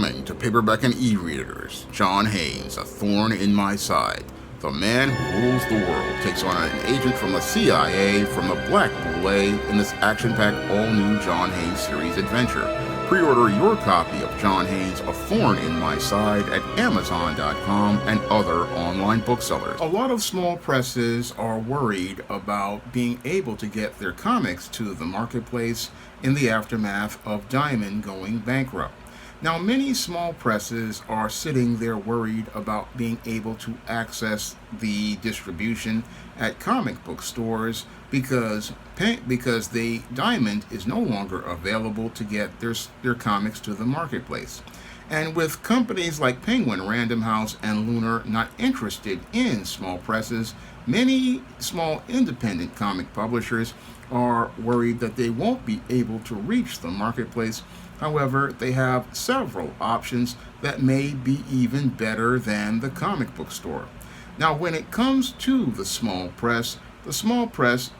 Coming to paperback and e-readers, John Haynes, A Thorn in My Side. The man who rules the world takes on an agent from the CIA from the Black Boule in this action-packed all-new John Haynes series adventure. Pre-order your copy of John Haynes' A Thorn in My Side at Amazon.com and other online booksellers. A lot of small presses are worried about being able to get their comics to the marketplace in the aftermath of Diamond going bankrupt. Now, many small presses are sitting there worried about being able to access the distribution at comic book stores because the Diamond is no longer available to get their comics to the marketplace. And with companies like Penguin, Random House, and Lunar not interested in small presses, many small independent comic publishers are worried that they won't be able to reach the marketplace. However, they have several options that may be even better than the comic book store. Now, when it comes to the small press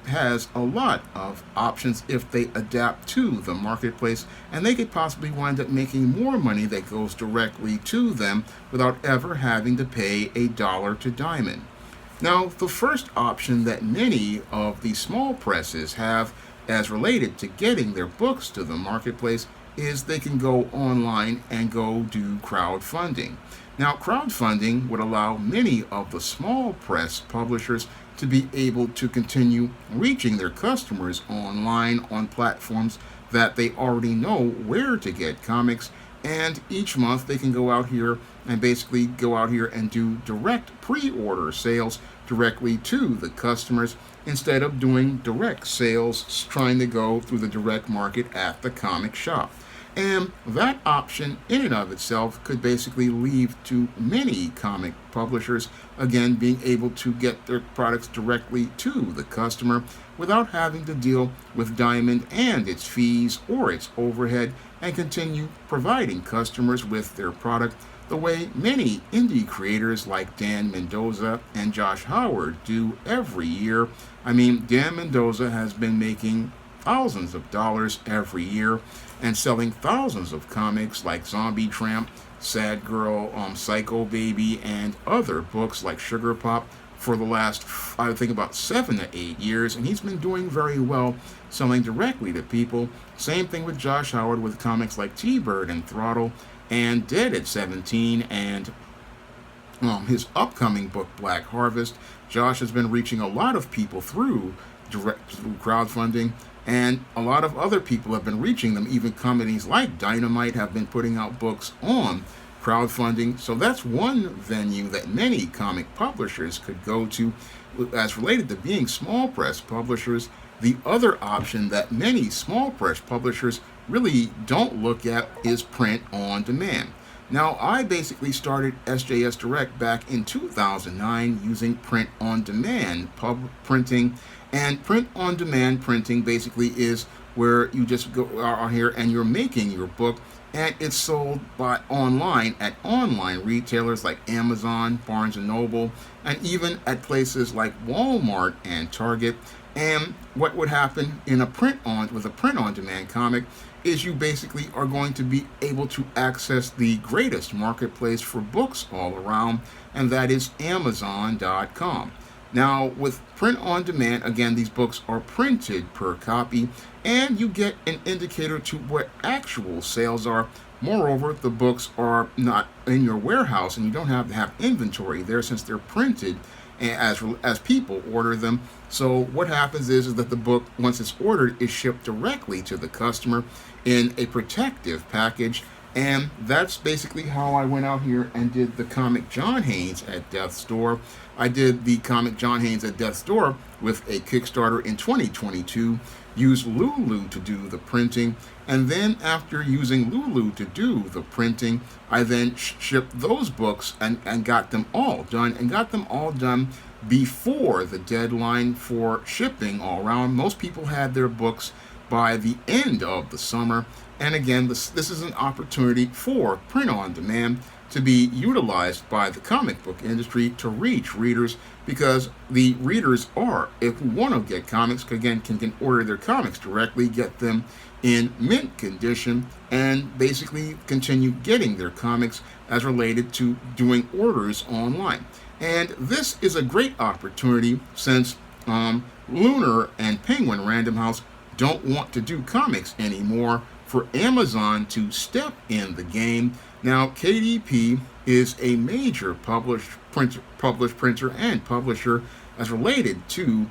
has a lot of options if they adapt to the marketplace, and they could possibly wind up making more money that goes directly to them without ever having to pay a dollar to Diamond. Now, the first option that many of the small presses have as related to getting their books to the marketplace is they can go online and go do crowdfunding. Now, crowdfunding would allow many of the small press publishers to be able to continue reaching their customers online on platforms that they already know where to get comics, and each month they can go out here and do direct pre-order sales directly to the customers instead of doing direct sales trying to go through the direct market at the comic shop. And that option in and of itself could basically leave to many comic publishers, again, being able to get their products directly to the customer without having to deal with Diamond and its fees or its overhead, and continue providing customers with their product the way many indie creators like Dan Mendoza and Josh Howard do every year. I mean, Dan Mendoza has been making thousands of dollars every year and selling thousands of comics like Zombie Tramp, Sad Girl, Psycho Baby, and other books like Sugar Pop for the last, I think, about 7 to 8 years, and he's been doing very well selling directly to people. Same thing with Josh Howard with comics like T-Bird and Throttle and Dead at 17 and his upcoming book Black Harvest. Josh has been reaching a lot of people through crowdfunding, and a lot of other people have been reaching them. Even companies like Dynamite have been putting out books on crowdfunding. So that's one venue that many comic publishers could go to as related to being small press publishers. The other option that many small press publishers really don't look at is print on demand. Now, I basically started SJS Direct back in 2009 using print on demand printing. And print on demand printing basically is where you just go out here and you're making your book, and it's sold online at online retailers like Amazon, Barnes & Noble, and even at places like Walmart and Target. And what would happen with a print on demand comic is you basically are going to be able to access the greatest marketplace for books all around, and that is Amazon.com. Now, with print on demand, again, these books are printed per copy, and you get an indicator to what actual sales are. Moreover, the books are not in your warehouse, and you don't have to have inventory there since they're printed as people order them. So what happens is that the book, once it's ordered, is shipped directly to the customer in a protective package. And that's basically how I went out here and did the comic John Haynes at Death's Door. I did the comic John Haynes at Death's Door with a Kickstarter in 2022, used Lulu to do the printing, and then after using Lulu to do the printing, I then shipped those books and got them all done before the deadline for shipping all around. Most people had their books by the end of the summer. And again, this is an opportunity for print on demand to be utilized by the comic book industry to reach readers, because the readers are, if we want to get comics, again, can order their comics directly, get them in mint condition and basically continue getting their comics as related to doing orders online. And this is a great opportunity since Lunar and Penguin Random House don't want to do comics anymore, for Amazon to step in the game. Now, KDP is a major printer and publisher as related to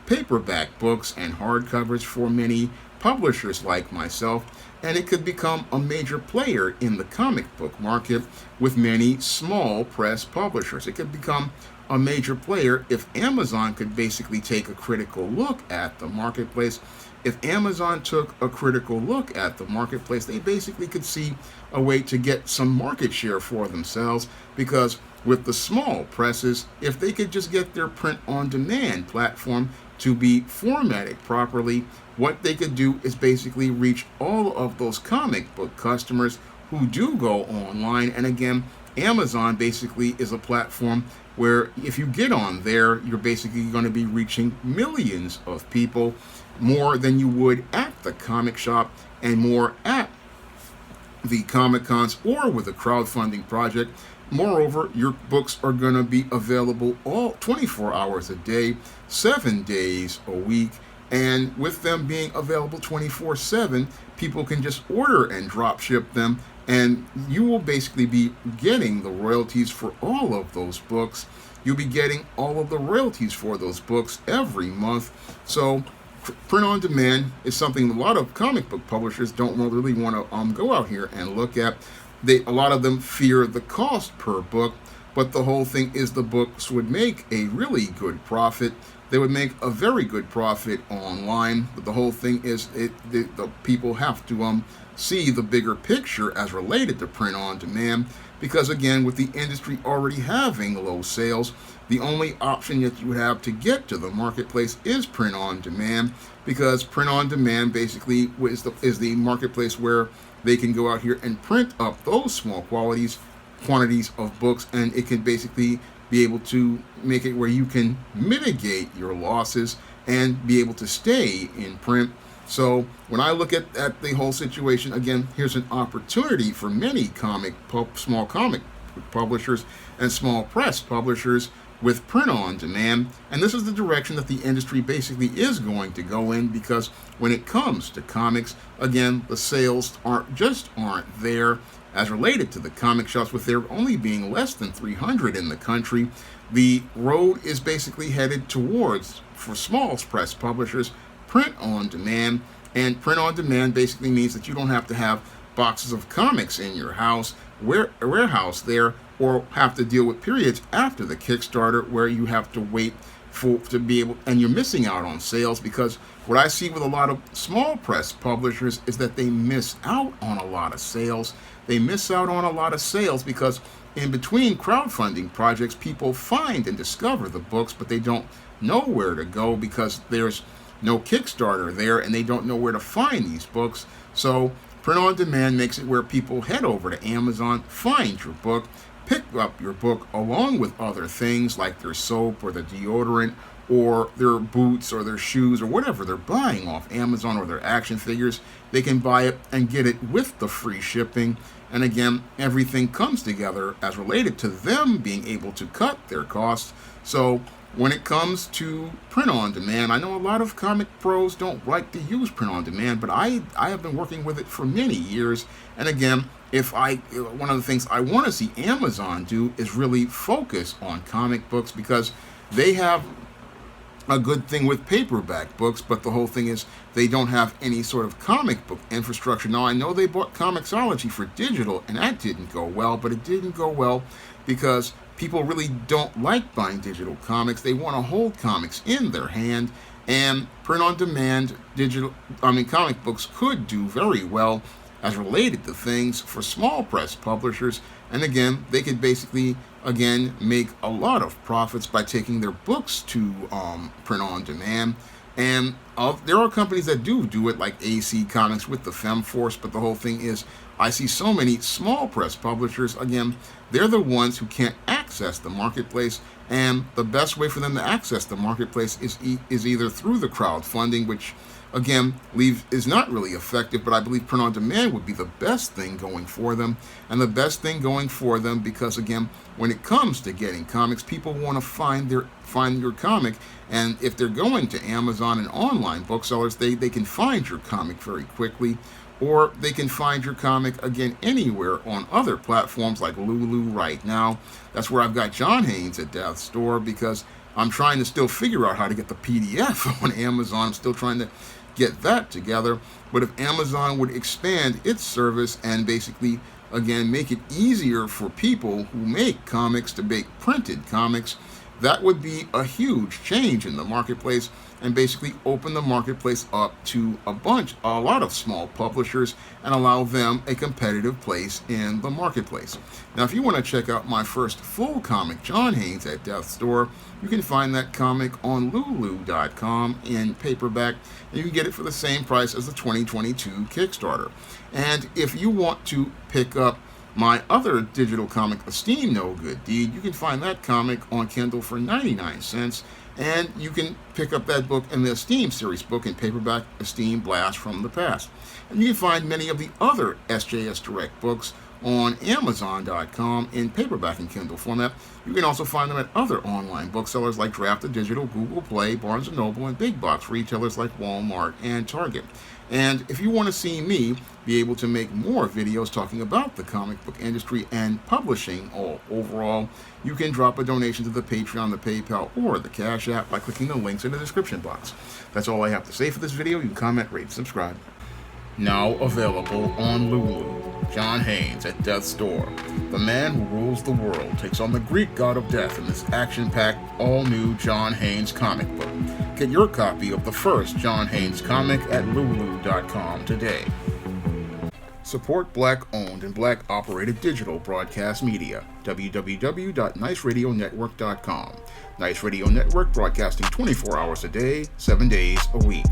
paperback books and hardcovers for many publishers like myself, and it could become a major player in the comic book market with many small press publishers. It could become a major player if Amazon could basically take a critical look at the marketplace. If Amazon took a critical look at the marketplace, they basically could see a way to get some market share for themselves, because with the small presses, if they could just get their print-on-demand platform to be formatted properly, what they could do is basically reach all of those comic book customers who do go online. And again, Amazon basically is a platform where if you get on there, you're basically going to be reaching millions of people, more than you would at the comic shop and more at the Comic Cons or with a crowdfunding project. Moreover, your books are going to be available all 24 hours a day, 7 days a week. And with them being available 24/7, people can just order and drop ship them, and you will basically be getting the royalties for all of those books. You'll be getting all of the royalties for those books every month. So print on demand is something a lot of comic book publishers don't really want to go out here and look at. A lot of them fear the cost per book, but the whole thing is the books would make a really good profit. They would make a very good profit online, but the whole thing is the people have to see the bigger picture as related to print on demand, because again, with the industry already having low sales, the only option that you have to get to the marketplace is print on demand, because print on demand basically is the marketplace where they can go out here and print up those small quantities of books, and it can basically be able to make it where you can mitigate your losses and be able to stay in print. So when I look at the whole situation, again, here's an opportunity for many small comic publishers and small press publishers with print on demand. And this is the direction that the industry basically is going to go in, because when it comes to comics, again, the sales aren't there as related to the comic shops, with there only being less than 300 in the country. The road is basically headed towards, for small press publishers, print on demand. And print on demand basically means that you don't have to have boxes of comics in your warehouse there, or have to deal with periods after the Kickstarter where you have to wait to be able, and you're missing out on sales. Because what I see with a lot of small press publishers is that they miss out on a lot of sales. They miss out on a lot of sales because in between crowdfunding projects, people find and discover the books, but they don't know where to go because there's no Kickstarter there, and they don't know where to find these books. So print on demand makes it where people head over to Amazon, find your book, pick up your book along with other things like their soap or the deodorant or their boots or their shoes or whatever they're buying off Amazon, or their action figures. They can buy it and get it with the free shipping. And again, everything comes together as related to them being able to cut their costs. So when it comes to print on demand, I know a lot of comic pros don't like to use print on demand, but I have been working with it for many years. And again, one of the things I want to see Amazon do is really focus on comic books, because they have a good thing with paperback books, but the whole thing is they don't have any sort of comic book infrastructure. Now, I know they bought Comixology for digital, and that didn't go well, but it didn't go well because people really don't like buying digital comics. They want to hold comics in their hand, and print on demand comic books could do very well as related to things for small press publishers. And again, they could basically make a lot of profits by taking their books to print on demand. And there are companies that do it, like AC Comics with the FemForce, but the whole thing is I see so many small press publishers, again, they're the ones who can't access the marketplace, and the best way for them to access the marketplace is either through the crowdfunding, which Again, Leave is not really effective, but I believe print on demand would be the best thing going for them. And the best thing going for them because, again, when it comes to getting comics, people want to find your comic. And if they're going to Amazon and online booksellers, they can find your comic very quickly. Or they can find your comic, again, anywhere on other platforms like Lulu right now. That's where I've got John Haynes at Death's Door, because I'm trying to still figure out how to get the PDF on Amazon. I'm still trying to get that together. But if Amazon would expand its service and basically, again, make it easier for people who make comics to make printed comics, that would be a huge change in the marketplace and basically open the marketplace up to a lot of small publishers and allow them a competitive place in the marketplace. Now, if you want to check out my first full comic, John Haynes at Death's Door, you can find that comic on Lulu.com in paperback, and you can get it for the same price as the 2022 Kickstarter. And if you want to pick up my other digital comic, Esteem No Good Deed, you can find that comic on Kindle for 99 cents. And you can pick up that book in the Esteem series book in paperback, Esteem Blast from the Past. And you can find many of the other SJS Direct books on Amazon.com in paperback and Kindle format. You can also find them at other online booksellers like Draft Digital, Google Play, Barnes & Noble, and big box retailers like Walmart and Target. And if you want to see me be able to make more videos talking about the comic book industry and publishing overall, you can drop a donation to the Patreon, the PayPal, or the Cash App by clicking the links in the description box. That's all I have to say for this video. You can comment, rate, and subscribe. Now available on Lulu, John Haynes at Death's Door. The man who rules the world takes on the Greek god of death in this action-packed, all-new John Haynes comic book. Get your copy of the first John Haynes comic at Lulu.com today. Support Black-owned and Black-operated digital broadcast media. www.niceradionetwork.com. Nice Radio Network, broadcasting 24 hours a day, 7 days a week.